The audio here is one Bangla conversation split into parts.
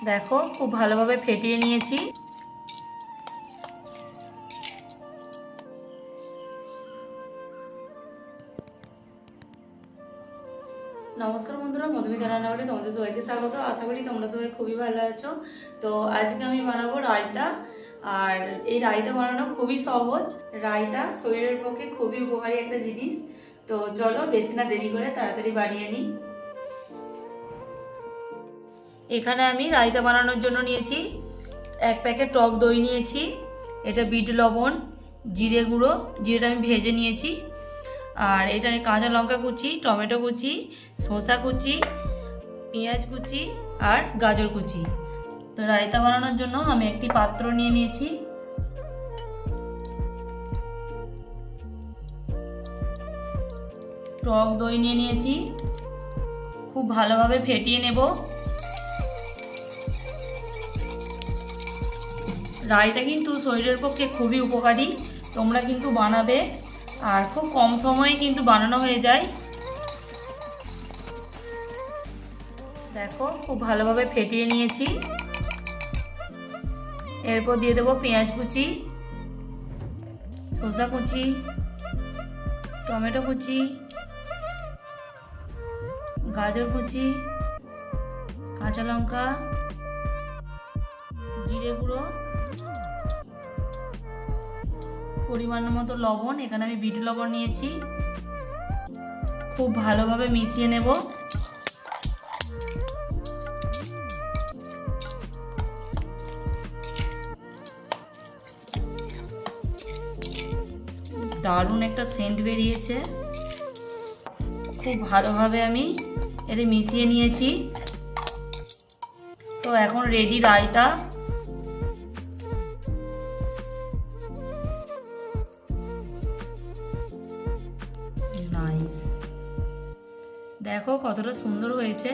দেখো খুব ভালোভাবে ফেটিয়ে নিয়েছি। নমস্কার বন্ধুরা, মধুমিতা রান্নাঘরে তোমাদের সবাইকে স্বাগত। আশা করি তোমরা সবাই খুবই ভালো আছো। তো আজকে আমি বানাবো রায়তা। আর এই রায়তা বানানো খুবই সহজ। রায়তা শরীরের পক্ষে খুবই উপকারী একটা জিনিস। তো চলো বেশি না দেরি করে তাড়াতাড়ি বানিয়ে নিই। এখানে আমি রায়তা বানানোর জন্য নিয়েছি 1 প্যাকেট টক দই নিয়েছি। এটা বিট লবণ, জিরে গুঁড়ো, জিরেটা আমি ভেজে নিয়েছি। আর এটা কাঁচা লঙ্কা কুচি, টমেটো কুচি, শসা কুচি, পেঁয়াজ কুচি আর গাজর কুচি। তো রায়তা বানানোর জন্য আমি একটি পাত্র নিয়ে নিয়েছি। টক দই নিয়ে নিয়েছি, খুব ভালোভাবে ফেটিয়ে নেব। রায়তা কিন্তু শরীরের পক্ষে খুবই উপকারী, তোমরা কিন্তু বানাবে। আর খুব কম সময়ে কিন্তু বানানো হয়ে যায়। দেখো খুব ভালোভাবে ফেটিয়ে নিয়েছি। এরপর দিয়ে দেবো পেঁয়াজ কুচি, শসা কুচি, টমেটো কুচি, গাজর কুচি, কাঁচা লঙ্কা, জিরে গুঁড়ো, পরিমাণ মতো লবণ। এখানে আমি বিট লবণ নিয়েছি। খুব ভালোভাবে মিশিয়ে নেব। দারুণ একটা সেন্ট বেরিয়েছে। খুব ভালোভাবে আমি এটা মিশিয়ে নিয়েছি। তো এখন রেডি রায়তা। নাইস, দেখো কতটা সুন্দর হয়েছে।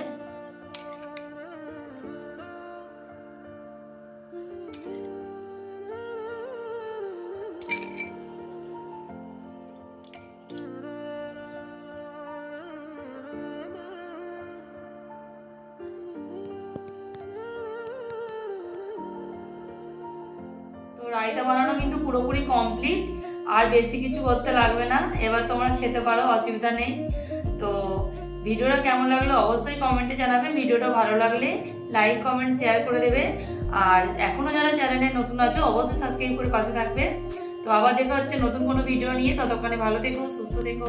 তো রায়তা বানানো কিন্তু পুরোপুরি কমপ্লিট, আর বেশি কিছু করতে লাগবে না। এবার তোমরা খেতে পারো, অসুবিধা নেই। তো ভিডিওটা কেমন লাগলো অবশ্যই কমেন্টে জানাবে। ভিডিওটা ভালো লাগলে লাইক কমেন্ট শেয়ার করে দেবে। আর এখনো যারা চ্যানেলে নতুন আছো অবশ্যই সাবস্ক্রাইব করে পাশে থাকবে। তো আবার দেখা হচ্ছে নতুন কোনো ভিডিও নিয়ে। ততক্ষণে ভালো থেকো, সুস্থ থেকো।